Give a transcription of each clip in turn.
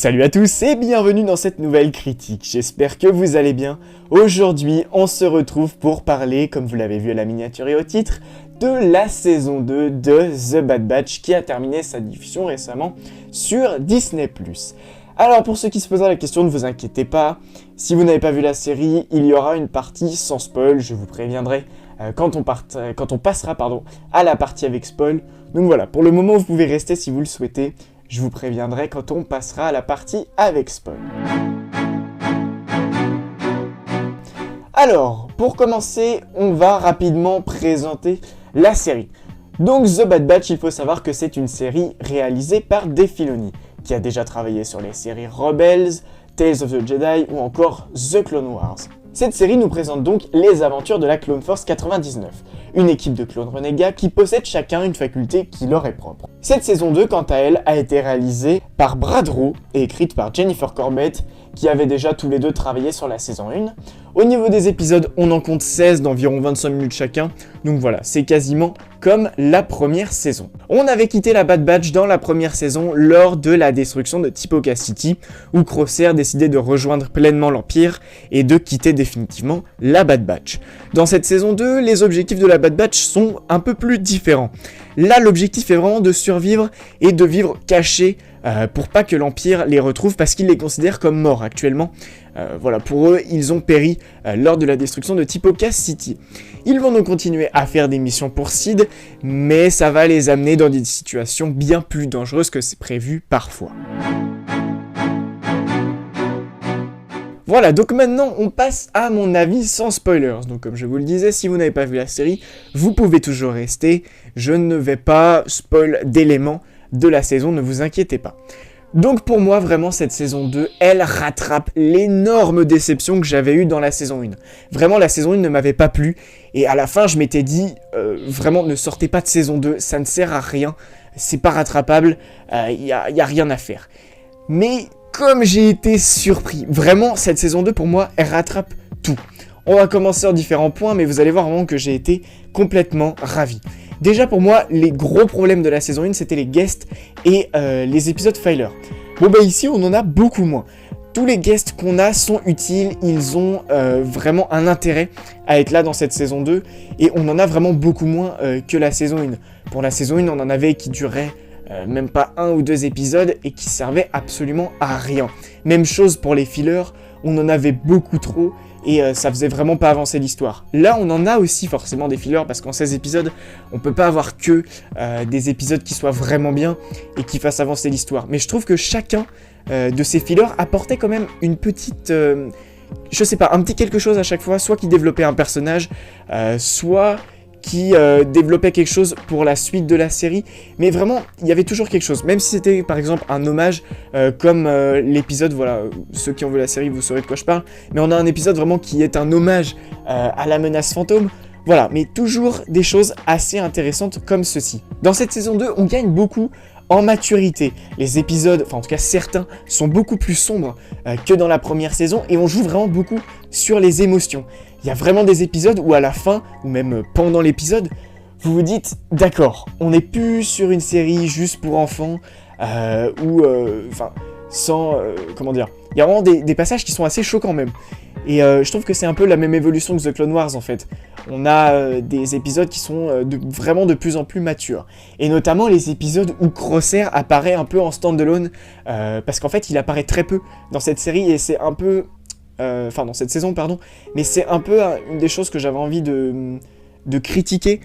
Salut à tous et bienvenue dans cette nouvelle critique, j'espère que vous allez bien. Aujourd'hui, on se retrouve pour parler, comme vous l'avez vu à la miniature et au titre, de la saison 2 de The Bad Batch qui a terminé sa diffusion récemment sur Disney+. Alors pour ceux qui se posent la question, ne vous inquiétez pas, si vous n'avez pas vu la série, il y aura une partie sans spoil, je vous préviendrai quand on passera à la partie avec spoil. Donc voilà, pour le moment vous pouvez rester si vous le souhaitez. Je vous préviendrai quand on passera à la partie avec spoil. Alors, pour commencer, on va rapidement présenter la série. Donc The Bad Batch, il faut savoir que c'est une série réalisée par Dave Filoni, qui a déjà travaillé sur les séries Rebels, Tales of the Jedi ou encore The Clone Wars. Cette série nous présente donc les aventures de la Clone Force 99, une équipe de clones renégats qui possèdent chacun une faculté qui leur est propre. Cette saison 2, quant à elle, a été réalisée par Brad Rowe et écrite par Jennifer Corbett, qui avaient déjà tous les deux travaillé sur la saison 1. Au niveau des épisodes, on en compte 16 d'environ 25 minutes chacun, donc voilà, c'est quasiment comme la première saison. On avait quitté la Bad Batch dans la première saison lors de la destruction de Tipoca City, où Crosshair décidait de rejoindre pleinement l'Empire et de quitter définitivement la Bad Batch. Dans cette saison 2, les objectifs de la Bad Batch sont un peu plus différents. Là, l'objectif est vraiment de survivre et de vivre cachés pour pas que l'Empire les retrouve parce qu'ils les considèrent comme morts actuellement. Voilà, pour eux, ils ont péri lors de la destruction de Tipoca City. Ils vont donc continuer à faire des missions pour Sid, mais ça va les amener dans des situations bien plus dangereuses que c'est prévu parfois. Voilà, donc maintenant on passe à mon avis sans spoilers. Donc comme je vous le disais, si vous n'avez pas vu la série, vous pouvez toujours rester. Je ne vais pas spoil d'éléments de la saison, ne vous inquiétez pas. Donc pour moi, vraiment, cette saison 2, elle rattrape l'énorme déception que j'avais eue dans la saison 1. Vraiment, la saison 1 ne m'avait pas plu, et à la fin, je m'étais dit, vraiment, ne sortez pas de saison 2, ça ne sert à rien, c'est pas rattrapable, y a rien à faire. Mais comme j'ai été surpris, vraiment, cette saison 2, pour moi, elle rattrape tout. On va commencer en différents points, mais vous allez voir vraiment que j'ai été complètement ravi. Déjà pour moi, les gros problèmes de la saison 1, c'était les guests et les épisodes filler. Bon bah ici, on en a beaucoup moins. Tous les guests qu'on a sont utiles, ils ont vraiment un intérêt à être là dans cette saison 2, et on en a vraiment beaucoup moins que la saison 1. Pour la saison 1, on en avait qui duraient même pas 1 ou 2 épisodes et qui servaient absolument à rien. Même chose pour les fillers, on en avait beaucoup trop, et ça faisait vraiment pas avancer l'histoire. Là, on en a aussi forcément des fillers, parce qu'en 16 épisodes, on peut pas avoir que des épisodes qui soient vraiment bien et qui fassent avancer l'histoire. Mais je trouve que chacun de ces fillers apportait quand même une petite... je sais pas, un petit quelque chose à chaque fois, soit qui développait un personnage, soit qui développait quelque chose pour la suite de la série, mais vraiment, il y avait toujours quelque chose, même si c'était par exemple un hommage, comme l'épisode, voilà, ceux qui ont vu la série, vous saurez de quoi je parle, mais on a un épisode vraiment qui est un hommage à la menace fantôme, voilà, mais toujours des choses assez intéressantes comme ceci. Dans cette saison 2, on gagne beaucoup en maturité. Les épisodes, enfin en tout cas certains, sont beaucoup plus sombres que dans la première saison, et on joue vraiment beaucoup sur les émotions. Il y a vraiment des épisodes où à la fin, ou même pendant l'épisode, vous vous dites, d'accord, on n'est plus sur une série juste pour enfants, comment dire, il y a vraiment des passages qui sont assez choquants même. Et je trouve que c'est un peu la même évolution que The Clone Wars en fait. On a des épisodes qui sont vraiment de plus en plus matures. Et notamment les épisodes où Crosshair apparaît un peu en stand-alone, parce qu'en fait il apparaît très peu dans cette série, et c'est un peu... dans cette saison, pardon, mais c'est un peu une des choses que j'avais envie de critiquer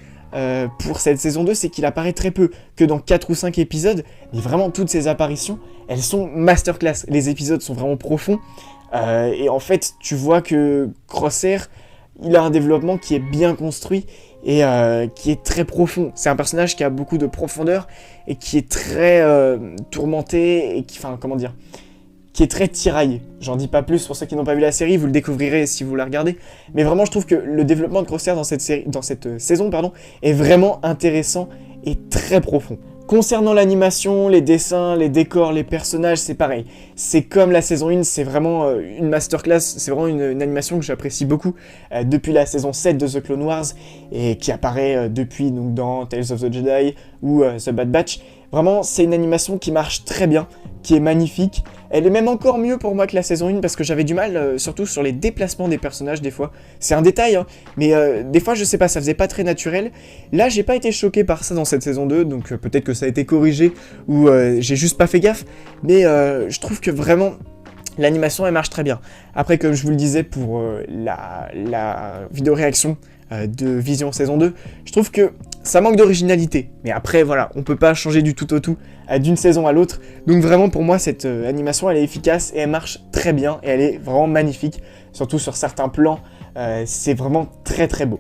pour cette saison 2, c'est qu'il apparaît très peu, que dans 4 ou 5 épisodes, mais vraiment toutes ces apparitions, elles sont masterclass, les épisodes sont vraiment profonds, et en fait, tu vois que Crosshair, il a un développement qui est bien construit, et qui est très profond. C'est un personnage qui a beaucoup de profondeur, et qui est très tourmenté, et qui, qui est très tiraillé. J'en dis pas plus pour ceux qui n'ont pas vu la série, vous le découvrirez si vous la regardez. Mais vraiment, je trouve que le développement de Crosshair dans cette saison, est vraiment intéressant et très profond. Concernant l'animation, les dessins, les décors, les personnages, c'est pareil. C'est comme la saison 1, c'est vraiment une masterclass, c'est vraiment une animation que j'apprécie beaucoup depuis la saison 7 de The Clone Wars et qui apparaît depuis donc, dans Tales of the Jedi ou The Bad Batch. Vraiment, c'est une animation qui marche très bien, qui est magnifique. Elle est même encore mieux pour moi que la saison 1 parce que j'avais du mal, surtout sur les déplacements des personnages des fois. C'est un détail, hein, mais des fois, je sais pas, ça faisait pas très naturel. Là, j'ai pas été choqué par ça dans cette saison 2, donc peut-être que ça a été corrigé ou j'ai juste pas fait gaffe. Mais je trouve que vraiment, l'animation, elle marche très bien. Après, comme je vous le disais pour la vidéo réaction de Vision saison 2, je trouve que ça manque d'originalité. Mais après, voilà, on peut pas changer du tout au tout d'une saison à l'autre. Donc vraiment, pour moi, cette animation, elle est efficace et elle marche très bien. Et elle est vraiment magnifique, surtout sur certains plans. C'est vraiment très très beau.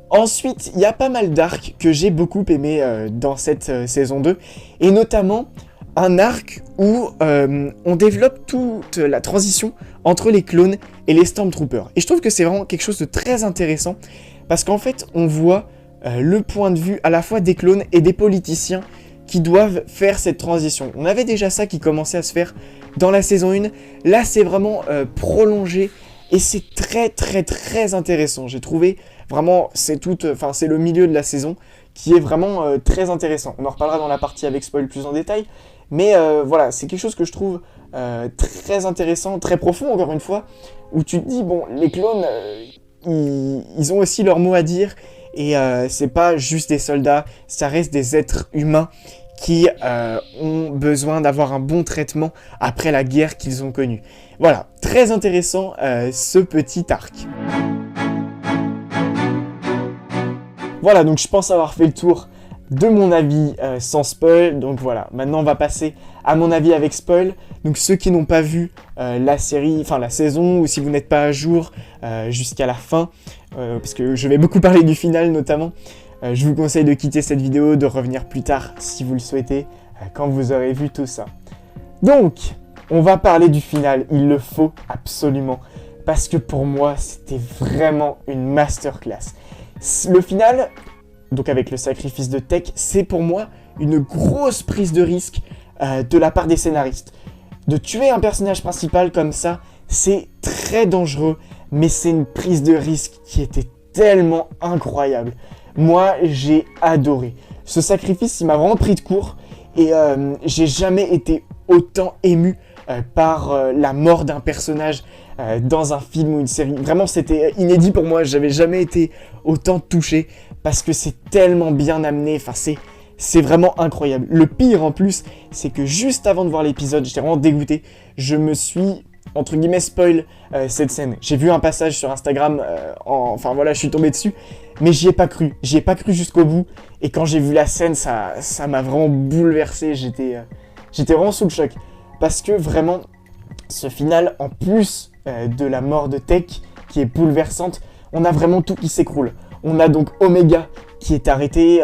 Ensuite, il y a pas mal d'arcs que j'ai beaucoup aimé dans cette saison 2. Et notamment, un arc où on développe toute la transition entre les clones et les Stormtroopers. Et je trouve que c'est vraiment quelque chose de très intéressant. Parce qu'en fait, on voit le point de vue à la fois des clones et des politiciens qui doivent faire cette transition. On avait déjà ça qui commençait à se faire dans la saison 1. Là, c'est vraiment prolongé et c'est très très très intéressant. J'ai trouvé vraiment, c'est le milieu de la saison qui est vraiment très intéressant. On en reparlera dans la partie avec spoil plus en détail. Mais voilà, c'est quelque chose que je trouve très intéressant, très profond encore une fois, où tu te dis, bon, les clones, ils ont aussi leur mot à dire. Et c'est pas juste des soldats, ça reste des êtres humains qui ont besoin d'avoir un bon traitement après la guerre qu'ils ont connue. Voilà, très intéressant ce petit arc. Voilà, donc je pense avoir fait le tour de mon avis sans spoil. Donc voilà, maintenant on va passer à mon avis avec spoil. Donc ceux qui n'ont pas vu la série, enfin la saison, ou si vous n'êtes pas à jour jusqu'à la fin, parce que je vais beaucoup parler du final notamment, je vous conseille de quitter cette vidéo, de revenir plus tard si vous le souhaitez, quand vous aurez vu tout ça. Donc, on va parler du final, il le faut absolument, parce que pour moi, c'était vraiment une masterclass. Le final, donc avec le sacrifice de Tech, c'est pour moi une grosse prise de risque de la part des scénaristes. De tuer un personnage principal comme ça, c'est très dangereux, mais c'est une prise de risque qui était tellement incroyable. Moi, j'ai adoré. Ce sacrifice, il m'a vraiment pris de court et j'ai jamais été autant ému par la mort d'un personnage dans un film ou une série. Vraiment, c'était inédit pour moi. J'avais jamais été autant touché parce que c'est tellement bien amené. Enfin, c'est vraiment incroyable. Le pire en plus, c'est que juste avant de voir l'épisode, j'étais vraiment dégoûté. Je me suis, entre guillemets, spoil cette scène. J'ai vu un passage sur Instagram, enfin voilà, je suis tombé dessus, mais j'y ai pas cru. J'y ai pas cru jusqu'au bout. Et quand j'ai vu la scène, ça m'a vraiment bouleversé. J'étais vraiment sous le choc. Parce que vraiment, ce final, en plus de la mort de Tech, qui est bouleversante, on a vraiment tout qui s'écroule. On a donc Omega qui est arrêté,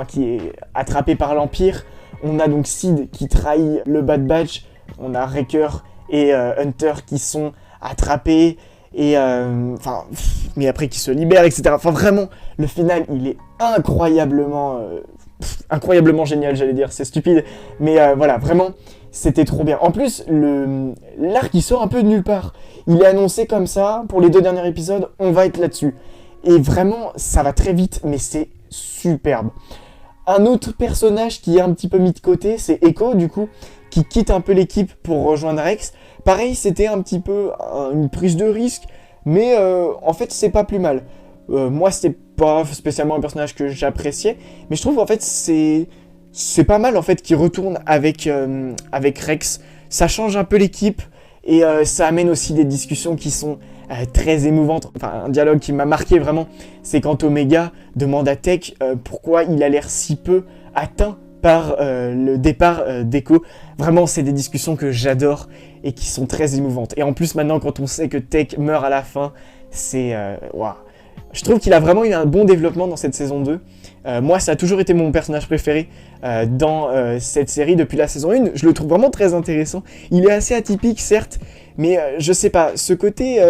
qui est attrapé par l'Empire. On a donc Sid qui trahit le Bad Batch. On a Wrecker et Hunter qui sont attrapés. Et mais après qui se libèrent, etc. Enfin vraiment, le final, il est incroyablement génial, j'allais dire. C'est stupide. Mais voilà, vraiment, c'était trop bien. En plus, l'arc, il sort un peu de nulle part. Il est annoncé comme ça, pour les 2 derniers épisodes, on va être là-dessus. Et vraiment, ça va très vite, mais c'est superbe. Un autre personnage qui est un petit peu mis de côté, c'est Echo, du coup, qui quitte un peu l'équipe pour rejoindre Rex. Pareil, c'était un petit peu une prise de risque, mais en fait, c'est pas plus mal. Moi, c'était pas spécialement un personnage que j'appréciais, mais je trouve, en fait, c'est pas mal, en fait, qu'il retourne avec Rex. Ça change un peu l'équipe, et ça amène aussi des discussions qui sont très émouvantes. Enfin, un dialogue qui m'a marqué vraiment, c'est quand Omega demande à Tech pourquoi il a l'air si peu atteint par le départ d'Echo. Vraiment, c'est des discussions que j'adore et qui sont très émouvantes. Et en plus, maintenant, quand on sait que Tech meurt à la fin, c'est... waouh. Je trouve qu'il a vraiment eu un bon développement dans cette saison 2. Moi, ça a toujours été mon personnage préféré dans cette série depuis la saison 1. Je le trouve vraiment très intéressant. Il est assez atypique, certes, mais je sais pas, ce côté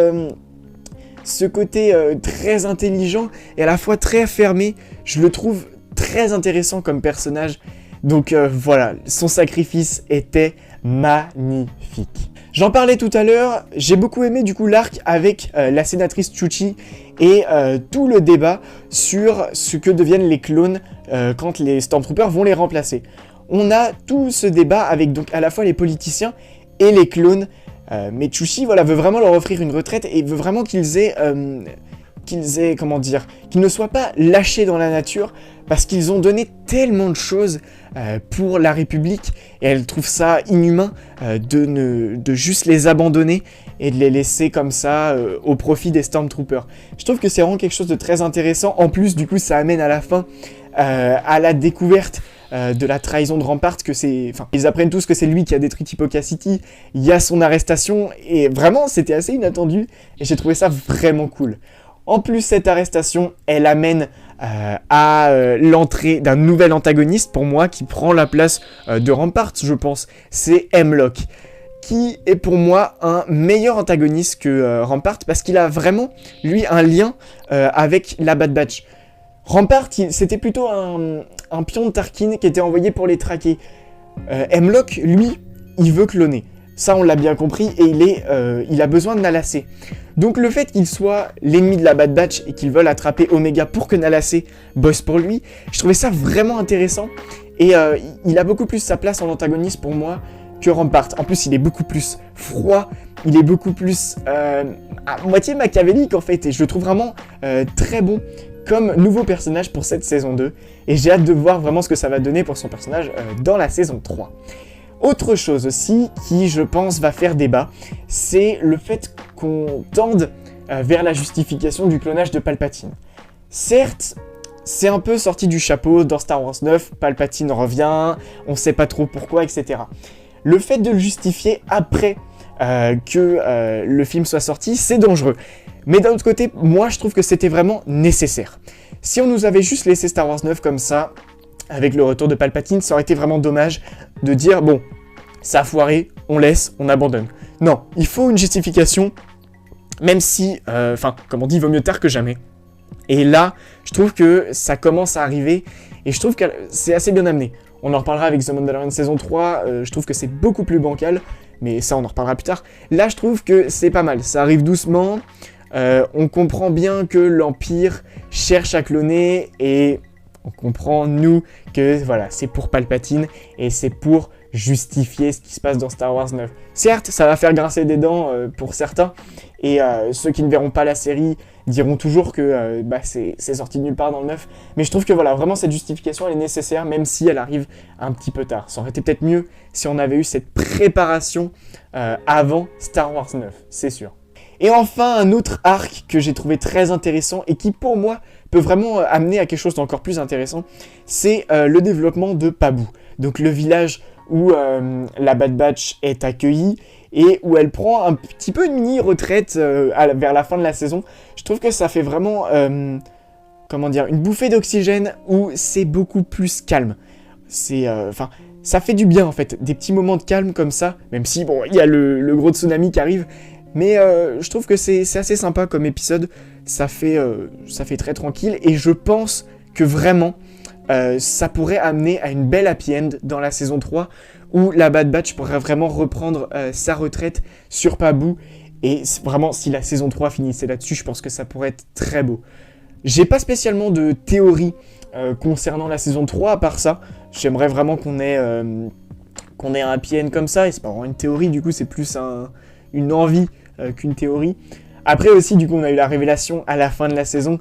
très intelligent et à la fois très fermé, je le trouve très intéressant comme personnage. Donc voilà, son sacrifice était magnifique. J'en parlais tout à l'heure, j'ai beaucoup aimé du coup l'arc avec la sénatrice Chuchi et tout le débat sur ce que deviennent les clones quand les Stormtroopers vont les remplacer. on a tout ce débat avec donc à la fois les politiciens et les clones. Mais Chushi, voilà, veut vraiment leur offrir une retraite et veut vraiment qu'ils ne soient pas lâchés dans la nature parce qu'ils ont donné tellement de choses pour la République et elle trouve ça inhumain de juste les abandonner et de les laisser comme ça au profit des Stormtroopers. Je trouve que c'est vraiment quelque chose de très intéressant. En plus, du coup, ça amène à la fin à la découverte de la trahison de Rampart, ils apprennent tous que c'est lui qui a détruit Tipoca City, il y a son arrestation, et vraiment, c'était assez inattendu, et j'ai trouvé ça vraiment cool. En plus, cette arrestation, elle amène à l'entrée d'un nouvel antagoniste, pour moi, qui prend la place de Rampart, je pense, c'est Hemlock, qui est pour moi un meilleur antagoniste que Rampart, parce qu'il a vraiment, lui, un lien avec la Bad Batch. Rampart, c'était plutôt un pion de Tarkin qui était envoyé pour les traquer. Hemlock, lui, il veut cloner. Ça, on l'a bien compris, et il a besoin de Nalacé. Donc le fait qu'il soit l'ennemi de la Bad Batch et qu'il veuille attraper Omega pour que Nalacé bosse pour lui, je trouvais ça vraiment intéressant. Et il a beaucoup plus sa place en antagoniste pour moi que Rampart. En plus, il est beaucoup plus froid, il est beaucoup plus à moitié machiavélique en fait, et je le trouve vraiment très bon comme nouveau personnage pour cette saison 2, et j'ai hâte de voir vraiment ce que ça va donner pour son personnage dans la saison 3. Autre chose aussi qui, je pense, va faire débat, c'est le fait qu'on tende vers la justification du clonage de Palpatine. Certes, c'est un peu sorti du chapeau dans Star Wars 9, Palpatine revient, on sait pas trop pourquoi, etc. Le fait de le justifier après que le film soit sorti, c'est dangereux. Mais d'un autre côté, moi je trouve que c'était vraiment nécessaire. Si on nous avait juste laissé Star Wars 9 comme ça, avec le retour de Palpatine, ça aurait été vraiment dommage de dire, bon, ça a foiré, on laisse, on abandonne. Non, il faut une justification, même si, comme on dit, il vaut mieux tard que jamais. Et là, je trouve que ça commence à arriver, et je trouve que c'est assez bien amené. On en reparlera avec The Mandalorian saison 3, je trouve que c'est beaucoup plus bancal, mais ça on en reparlera plus tard. Là, je trouve que c'est pas mal, ça arrive doucement, on comprend bien que l'Empire cherche à cloner, et on comprend, nous, que voilà, c'est pour Palpatine, et c'est pour justifier ce qui se passe dans Star Wars 9. Certes, ça va faire grincer des dents pour certains, et ceux qui ne verront pas la série diront toujours que c'est sorti de nulle part dans le 9, mais je trouve que voilà, vraiment cette justification elle est nécessaire, même si elle arrive un petit peu tard. Ça aurait été peut-être mieux si on avait eu cette préparation avant Star Wars 9, c'est sûr. Et enfin, un autre arc que j'ai trouvé très intéressant et qui pour moi peut vraiment amener à quelque chose d'encore plus intéressant, c'est le développement de Pabu. Donc le village où la Bad Batch est accueillie et où elle prend un petit peu une mini-retraite vers la fin de la saison. Je trouve que ça fait vraiment, une bouffée d'oxygène où c'est beaucoup plus calme. Ça fait du bien en fait, des petits moments de calme comme ça, même si bon, il y a le gros tsunami qui arrive, mais je trouve que c'est assez sympa comme épisode, ça fait très tranquille, et je pense que vraiment, ça pourrait amener à une belle happy end dans la saison 3, où la Bad Batch pourrait vraiment reprendre sa retraite sur Pabu, et vraiment, si la saison 3 finissait là-dessus, je pense que ça pourrait être très beau. J'ai pas spécialement de théorie concernant la saison 3, à part ça, j'aimerais vraiment qu'on ait un happy end comme ça, et c'est pas vraiment une théorie, du coup c'est plus une envie qu'une théorie. Après aussi, du coup, on a eu la révélation à la fin de la saison,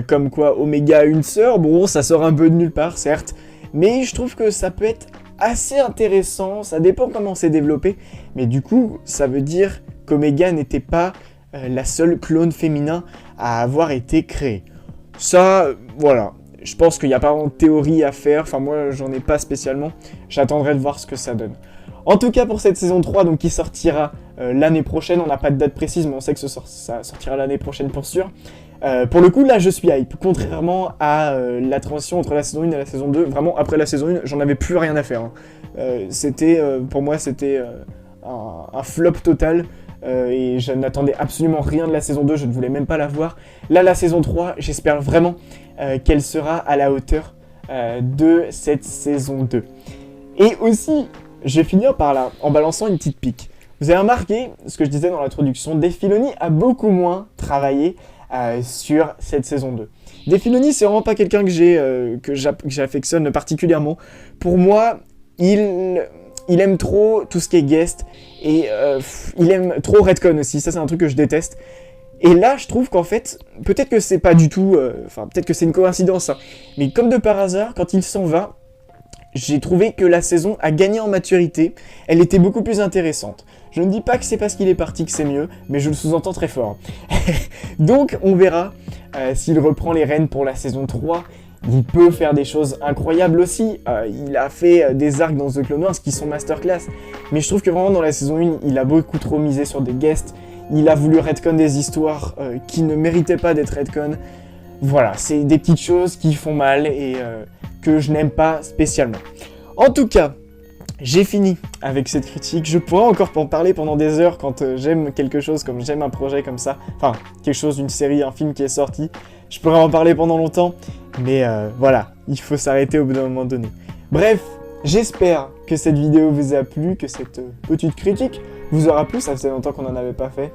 comme quoi Omega a une sœur. Bon, ça sort un peu de nulle part, certes, mais je trouve que ça peut être assez intéressant, ça dépend comment c'est développé, mais du coup, ça veut dire qu'Omega n'était pas la seule clone féminin à avoir été créée. Ça, voilà, je pense qu'il n'y a pas vraiment de théorie à faire, enfin moi, j'en ai pas spécialement, j'attendrai de voir ce que ça donne. En tout cas, pour cette saison 3, donc, qui sortira l'année prochaine, on n'a pas de date précise, mais on sait que ça sortira l'année prochaine pour sûr. Pour le coup, là, je suis hype. Contrairement à la transition entre la saison 1 et la saison 2, vraiment, après la saison 1, j'en avais plus rien à faire. Pour moi, c'était un flop total. Et je n'attendais absolument rien de la saison 2, je ne voulais même pas la voir. Là, la saison 3, j'espère vraiment qu'elle sera à la hauteur de cette saison 2. Et aussi, je vais finir par là, en balançant une petite pique. Vous avez remarqué, ce que je disais dans l'introduction, Dave Filoni a beaucoup moins travaillé sur cette saison 2. Dave Filoni, c'est vraiment pas quelqu'un que j'affectionne particulièrement. Pour moi, il aime trop tout ce qui est guest, et il aime trop retcon aussi, ça c'est un truc que je déteste. Et là, je trouve qu'en fait, peut-être que c'est pas du tout, peut-être que c'est une coïncidence, hein, mais comme de par hasard, quand il s'en va, j'ai trouvé que la saison a gagné en maturité, elle était beaucoup plus intéressante. Je ne dis pas que c'est parce qu'il est parti que c'est mieux, mais je le sous-entends très fort. Donc on verra s'il reprend les rênes pour la saison 3. Il peut faire des choses incroyables aussi. Il a fait des arcs dans The Clone Wars qui sont masterclass. Mais je trouve que vraiment dans la saison 1, il a beaucoup trop misé sur des guests. Il a voulu retcon des histoires qui ne méritaient pas d'être retcon. Voilà, c'est des petites choses qui font mal et que je n'aime pas spécialement. En tout cas, j'ai fini avec cette critique. Je pourrais encore en parler pendant des heures quand j'aime quelque chose, comme j'aime un projet comme ça. Enfin, quelque chose, une série, un film qui est sorti. Je pourrais en parler pendant longtemps, mais voilà, il faut s'arrêter au bout d'un moment donné. Bref, j'espère que cette vidéo vous a plu, que cette petite critique vous aura plu, ça faisait longtemps qu'on n'en avait pas fait.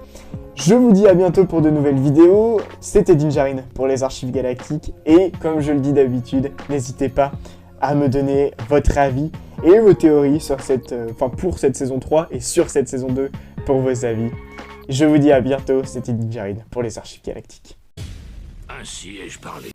Je vous dis à bientôt pour de nouvelles vidéos. C'était Dinjarin pour les Archives Galactiques, et comme je le dis d'habitude, n'hésitez pas à me donner votre avis et vos théories sur pour cette saison 3 et sur cette saison 2 pour vos avis. Je vous dis à bientôt, c'était Dinjarin pour les Archives Galactiques. Ainsi ai-je parlé.